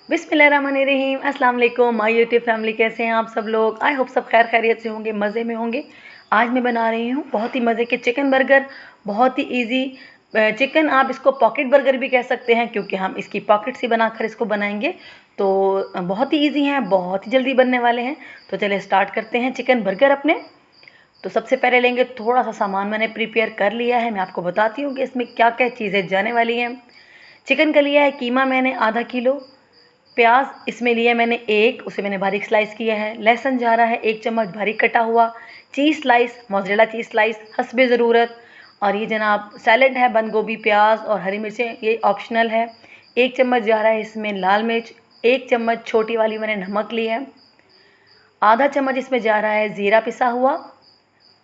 बिस्मिल्लाहिर्रहमानिर्रहीम। अस्सलाम वालेकुम माय यूट्यूब फैमिली, कैसे हैं आप सब लोग। आई होप सब खैर खैरियत से होंगे, मज़े में होंगे। आज मैं बना रही हूँ बहुत ही मज़े के चिकन बर्गर, बहुत ही इजी चिकन। आप इसको पॉकेट बर्गर भी कह सकते हैं क्योंकि हम इसकी पॉकेट से बनाकर इसको बनाएंगे। तो बहुत ही ईजी हैं, बहुत ही जल्दी बनने वाले हैं। तो चलिए स्टार्ट करते हैं चिकन बर्गर अपने। तो सबसे पहले लेंगे, थोड़ा सा सामान मैंने प्रिपेयर कर लिया है। मैं आपको बताती हूँ कि इसमें क्या क्या चीज़ें जाने वाली हैं। चिकन का लिया है कीमा मैंने आधा किलो। प्याज इसमें लिया मैंने एक, उसे मैंने बारीक स्लाइस किया है। लहसुन जा रहा है 1 चम्मच बारीक कटा हुआ। Cheese slice, mozzarella cheese slice हस्बे ज़रूरत। और ये जनाब सैलड है, बंद गोभी, प्याज और हरी मिर्चें, ये ऑप्शनल है। 1 चम्मच जा रहा है इसमें लाल मिर्च। 1 चम्मच छोटी वाली मैंने नमक ली है। आधा चम्मच इसमें जा रहा है ज़ीरा पिसा हुआ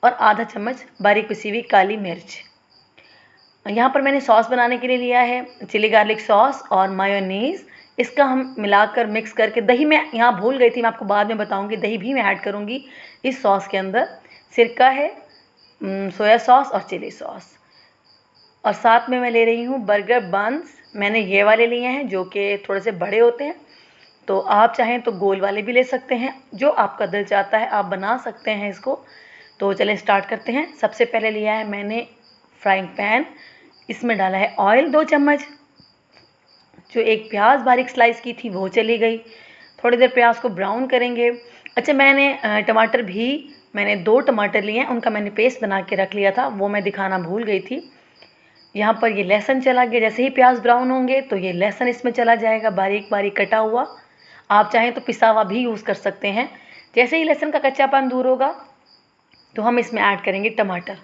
और आधा चम्मच बारीक पिसी हुई काली मिर्च। यहाँ पर मैंने सॉस बनाने के लिए लिया है चिली गार्लिक सॉस और मायोनीज़। इसका हम मिलाकर मिक्स करके, दही मैं यहाँ भूल गई थी, मैं आपको बाद में बताऊँगी, दही भी मैं ऐड करूँगी इस सॉस के अंदर। सिरका है, सोया सॉस और चिली सॉस। और साथ में मैं ले रही हूँ बर्गर बन्स। मैंने ये वाले लिए हैं जो कि थोड़े से बड़े होते हैं। तो आप चाहें तो गोल वाले भी ले सकते हैं, जो आपका दिल चाहता है आप बना सकते हैं इसको। तो चलें स्टार्ट करते हैं। सबसे पहले लिया है मैंने फ्राइंग पैन। इसमें डाला है ऑयल 2 चम्मच। जो एक प्याज बारीक स्लाइस की थी वो चली गई। थोड़ी देर प्याज को ब्राउन करेंगे। अच्छा, मैंने टमाटर भी, मैंने 2 टमाटर लिए हैं, उनका मैंने पेस्ट बना के रख लिया था, वो मैं दिखाना भूल गई थी। यहाँ पर ये लहसुन चला गया। जैसे ही प्याज ब्राउन होंगे तो ये लहसुन इसमें चला जाएगा, बारीक बारीक कटा हुआ। आप चाहें तो पिसा हुआ भी यूज़ कर सकते हैं। जैसे ही लहसुन का कच्चापन दूर होगा तो हम इसमें ऐड करेंगे टमाटर।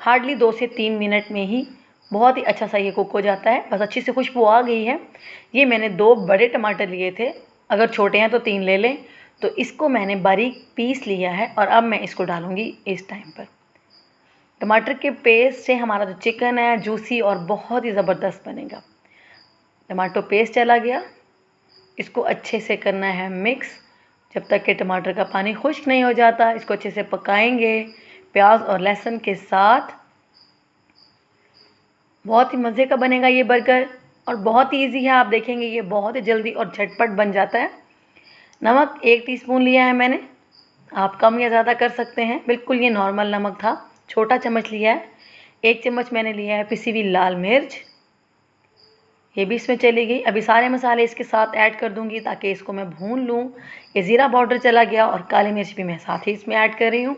हार्डली 2 से 3 मिनट में ही बहुत ही अच्छा सा ये कुक हो जाता है। बस अच्छी से खुशबू आ गई है। ये मैंने 2 बड़े टमाटर लिए थे, अगर छोटे हैं तो 3 ले लें। तो इसको मैंने बारीक पीस लिया है और अब मैं इसको डालूँगी इस टाइम पर। टमाटर के पेस्ट से हमारा जो चिकन है जूसी और बहुत ही ज़बरदस्त बनेगा। टमाटो पेस्ट चला गया, इसको अच्छे से करना है मिक्स जब तक कि टमाटर का पानी खुश्क नहीं हो जाता। इसको अच्छे से पकाएंगे प्याज और लहसुन के साथ। बहुत ही मज़े का बनेगा ये बर्गर और बहुत ही ईजी है। आप देखेंगे ये बहुत ही जल्दी और झटपट बन जाता है। नमक 1 टीस्पून लिया है मैंने, आप कम या ज़्यादा कर सकते हैं। बिल्कुल ये नॉर्मल नमक था, छोटा चम्मच लिया है। 1 चम्मच मैंने लिया है पिसी हुई लाल मिर्च, ये भी इसमें चली गई। अभी सारे मसाले इसके साथ ऐड कर दूंगी ताकि इसको मैं भून लूँ। ये ज़ीरा पाउडर चला गया और काली मिर्च भी मैं साथ ही इसमें ऐड कर रही हूँ।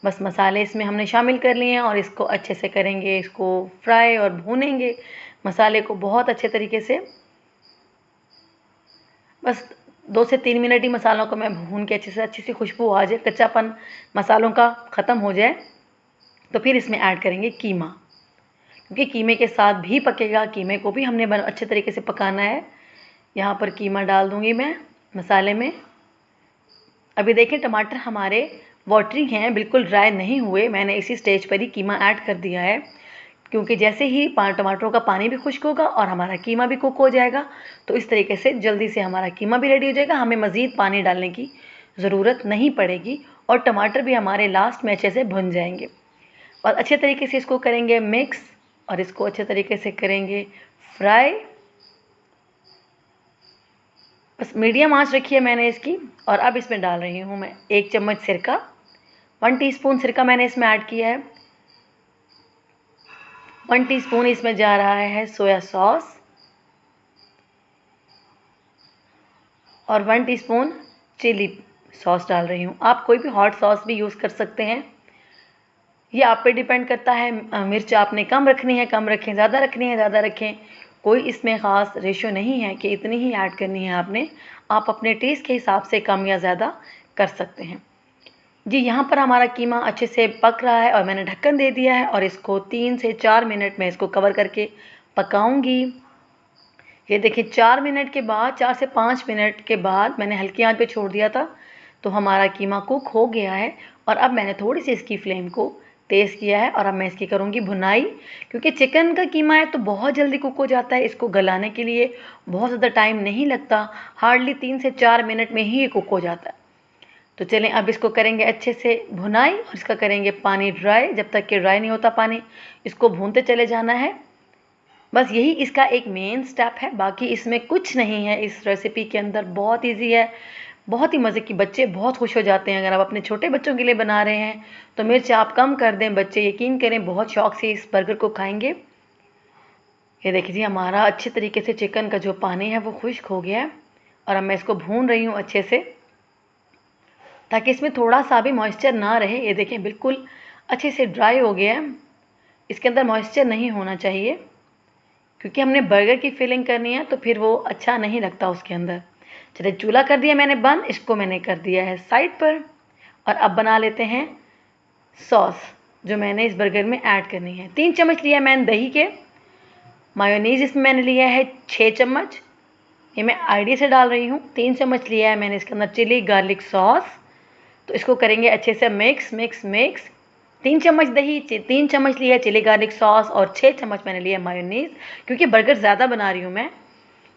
बस मसाले इसमें हमने शामिल कर लिए हैं और इसको अच्छे से करेंगे, इसको फ्राई और भूनेंगे मसाले को बहुत अच्छे तरीके से। बस 2 से 3 मिनट ही मसालों को मैं भून के अच्छी सी खुशबू आ जाए, कच्चापन मसालों का ख़त्म हो जाए, तो फिर इसमें ऐड करेंगे कीमा, क्योंकि कीमे के साथ भी पकेगा। कीमे को भी हमने अच्छे तरीके से पकाना है। यहाँ पर कीमा डाल दूँगी मैं मसाले में। अभी देखें टमाटर हमारे वाटरी हैं, बिल्कुल ड्राई नहीं हुए। मैंने इसी स्टेज पर ही कीमा ऐड कर दिया है, क्योंकि जैसे ही टमाटरों का पानी भी खुश्क होगा और हमारा कीमा भी कुक हो जाएगा तो इस तरीके से जल्दी से हमारा कीमा भी रेडी हो जाएगा। हमें मज़ीद पानी डालने की ज़रूरत नहीं पड़ेगी और टमाटर भी हमारे लास्ट में अच्छे से भुन जाएंगे। और अच्छे तरीके से इसको करेंगे मिक्स और इसको अच्छे तरीके से करेंगे फ्राई। बस मीडियम आंच रखी है मैंने इसकी। और अब इसमें डाल रही हूँ मैं 1 चम्मच सिरका, 1 टीस्पून सिरका मैंने इसमें ऐड किया है। 1 टीस्पून इसमें जा रहा है सोया सॉस और 1 टीस्पून चिली सॉस डाल रही हूँ। आप कोई भी हॉट सॉस भी यूज़ कर सकते हैं, ये आप पे डिपेंड करता है। मिर्च आपने कम रखनी है कम रखें, ज़्यादा रखनी है ज़्यादा रखें। कोई इसमें ख़ास रेशो नहीं है कि इतनी ही ऐड करनी है आपने। आप अपने टेस्ट के हिसाब से कम या ज़्यादा कर सकते हैं। जी, यहाँ पर हमारा कीमा अच्छे से पक रहा है और मैंने ढक्कन दे दिया है और इसको 3 से 4 मिनट में इसको कवर करके पकाऊंगी। ये देखिए 4 मिनट के बाद, 4 से 5 मिनट के बाद मैंने हल्की आंच पे छोड़ दिया था, तो हमारा कीमा कुक हो गया है। और अब मैंने थोड़ी सी इसकी फ्लेम को तेज़ किया है और अब मैं इसकी करूँगी भुनाई, क्योंकि चिकन का कीमा है तो बहुत जल्दी कुक हो जाता है। इसको गलाने के लिए बहुत ज़्यादा टाइम नहीं लगता, हार्डली 3 से 4 मिनट में ही ये कुक हो जाता है। तो चलें अब इसको करेंगे अच्छे से भुनाई और इसका करेंगे पानी ड्राई। जब तक कि ड्राई नहीं होता पानी, इसको भूनते चले जाना है। बस यही इसका एक मेन स्टेप है, बाकी इसमें कुछ नहीं है। इस रेसिपी के अंदर बहुत ईजी है, बहुत ही मज़े की, बच्चे बहुत खुश हो जाते हैं। अगर आप अपने छोटे बच्चों के लिए बना रहे हैं तो मिर्च आप कम कर दें, बच्चे यकीन करें बहुत शौक से इस बर्गर को खाएंगे। ये देखिए जी, हमारा अच्छे तरीके से चिकन का जो पानी है वो खुश्क हो गया है और अब मैं इसको भून रही हूँ अच्छे से, ताकि इसमें थोड़ा सा भी मॉइस्चर ना रहे। ये देखें बिल्कुल अच्छे से ड्राई हो गया है, इसके अंदर मॉइस्चर नहीं होना चाहिए, क्योंकि हमने बर्गर की फिलिंग करनी है तो फिर वो अच्छा नहीं लगता उसके अंदर। चलिए चूल्हा कर दिया मैंने बंद, इसको मैंने कर दिया है साइड पर। और अब बना लेते हैं सॉस जो मैंने इस बर्गर में ऐड करनी है। 3 चम्मच लिया मैंने दही के। मायोनीज़ इसमें मैंने लिया है 6 चम्मच, ये मैं आईडिया से डाल रही हूँ। 3 चम्मच लिया है मैंने इसके अंदर चिली गार्लिक सॉस, तो इसको करेंगे अच्छे से मिक्स मिक्स मिक्स। 3 चम्मच दही, 3 चम्मच लिया है चिली गार्लिक सॉस और 6 चम्मच मैंने लिया मायोनीज़, क्योंकि बर्गर ज़्यादा बना रही हूँ मैं।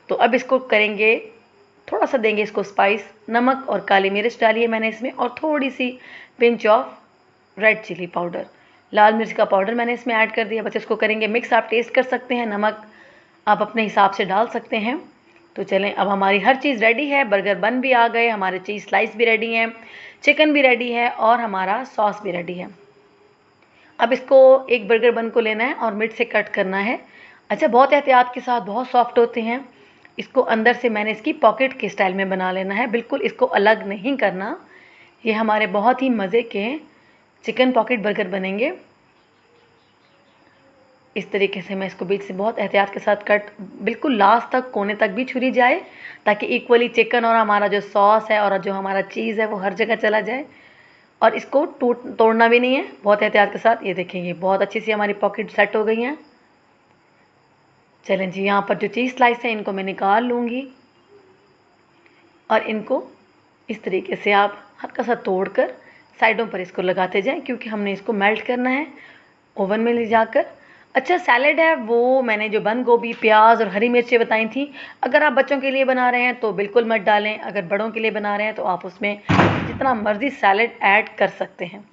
तो अब इसको करेंगे, थोड़ा सा देंगे इसको स्पाइस। नमक और काली मिर्च डाली है मैंने इसमें, और थोड़ी सी pinch of red chilli powder, लाल मिर्च का पाउडर मैंने इसमें ऐड कर दिया। बस इसको करेंगे मिक्स। आप टेस्ट कर सकते हैं, नमक आप अपने हिसाब से डाल सकते हैं। तो चलें, अब हमारी हर चीज़ रेडी है, बर्गर बन भी आ गए, हमारे चीज़ स्लाइस भी रेडी हैं, चिकन भी रेडी है और हमारा सॉस भी रेडी है। अब इसको एक बर्गर बन को लेना है और मिड से कट करना है। अच्छा, बहुत एहतियात के साथ, बहुत सॉफ्ट होते हैं। इसको अंदर से मैंने इसकी पॉकेट के स्टाइल में बना लेना है, बिल्कुल इसको अलग नहीं करना। ये हमारे बहुत ही मज़े के चिकन पॉकेट बर्गर बनेंगे। इस तरीके से मैं इसको बीच से बहुत एहतियात के साथ कट, बिल्कुल लास्ट तक कोने तक भी छुरी जाए, ताकि इक्वली चिकन और हमारा जो सॉस है और जो हमारा चीज़ है वो हर जगह चला जाए। और इसको तोड़ना भी नहीं है, बहुत एहतियात के साथ। ये देखेंगे बहुत अच्छी सी हमारी पॉकेट सेट हो गई हैं। चलें जी, यहाँ पर जो चीज़ स्लाइस है इनको मैं निकाल लूँगी और इनको इस तरीके से आप हल्का सा तोड़कर साइडों पर इसको लगाते जाएं, क्योंकि हमने इसको मेल्ट करना है ओवन में ले जाकर। अच्छा, सैलेड है वो मैंने जो बंद गोभी, प्याज और हरी मिर्चें बताई थी। अगर आप बच्चों के लिए बना रहे हैं तो बिल्कुल मत डालें, अगर बड़ों के लिए बना रहे हैं तो आप उसमें जितना मर्ज़ी सैलेड ऐड कर सकते हैं।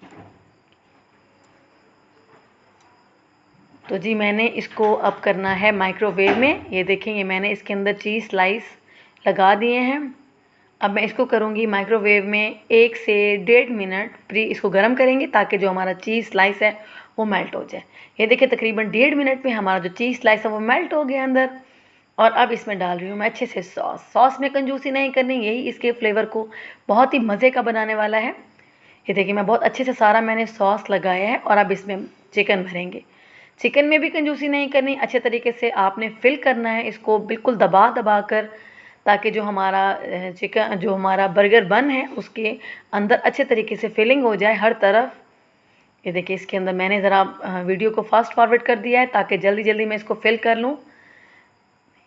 तो जी मैंने इसको अब करना है माइक्रोवेव में। ये देखेंगे मैंने इसके अंदर चीज़ स्लाइस लगा दिए हैं। अब मैं इसको करूँगी माइक्रोवेव में 1 से 1.5 मिनट प्री इसको गर्म करेंगे, ताकि जो हमारा चीज़ स्लाइस है वो मेल्ट हो जाए। ये देखिए तकरीबन 1.5 मिनट में हमारा जो चीज़ स्लाइस है वो मेल्ट हो गया अंदर। और अब इसमें डाल रही हूँ मैं अच्छे से सॉस में कंजूसी नहीं करनी, यही इसके फ्लेवर को बहुत ही मज़े का बनाने वाला है। ये देखिए मैं बहुत अच्छे से सारा मैंने सॉस लगाया है और अब इसमें चिकन भरेंगे। चिकन में भी कंजूसी नहीं करनी, अच्छे तरीके से आपने फिल करना है इसको, बिल्कुल दबा दबा कर, ताकि जो हमारा चिकन, जो हमारा बर्गर बन है उसके अंदर अच्छे तरीके से फिलिंग हो जाए हर तरफ। ये देखिए इसके अंदर मैंने ज़रा वीडियो को फास्ट फॉरवर्ड कर दिया है, ताकि जल्दी जल्दी मैं इसको फिल कर लूँ।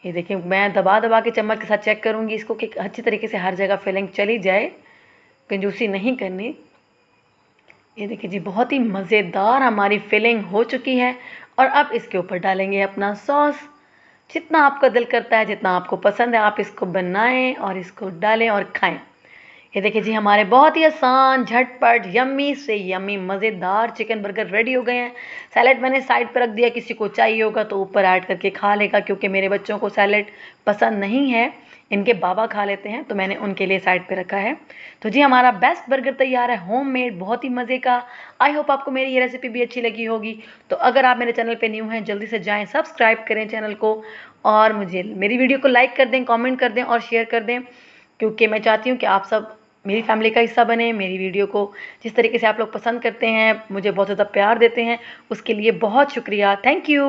ये देखिए मैं दबा दबा के चम्मच के साथ चेक करूँगी इसको कि अच्छी तरीके से हर जगह फिलिंग चली जाए, कंजूसी नहीं करनी। ये देखिए जी बहुत ही मज़ेदार हमारी फिलिंग हो चुकी है। और अब इसके ऊपर डालेंगे अपना सॉस। जितना आपका दिल करता है, जितना आपको पसंद है, आप इसको बनाएं और इसको डालें और खाएं। ये देखिए जी हमारे बहुत ही आसान, झटपट, यम्मी से यम्मी मज़ेदार चिकन बर्गर रेडी हो गए हैं। सैलेड मैंने साइड पर रख दिया, किसी को चाहिए होगा तो ऊपर ऐड करके खा लेगा, क्योंकि मेरे बच्चों को सैलेड पसंद नहीं है, इनके बाबा खा लेते हैं, तो मैंने उनके लिए साइड पे रखा है। तो जी हमारा बेस्ट बर्गर तैयार है, होममेड, बहुत ही मज़े का। आई होप आपको मेरी ये रेसिपी भी अच्छी लगी होगी। तो अगर आप मेरे चैनल पे न्यू हैं, जल्दी से जाएं, सब्सक्राइब करें चैनल को, और मुझे मेरी वीडियो को लाइक कर दें, कमेंट कर दें और शेयर कर दें, क्योंकि मैं चाहती हूँ कि आप सब मेरी फैमिली का हिस्सा बने। मेरी वीडियो को जिस तरीके से आप लोग पसंद करते हैं, मुझे बहुत ज़्यादा प्यार देते हैं, उसके लिए बहुत शुक्रिया। Thank you.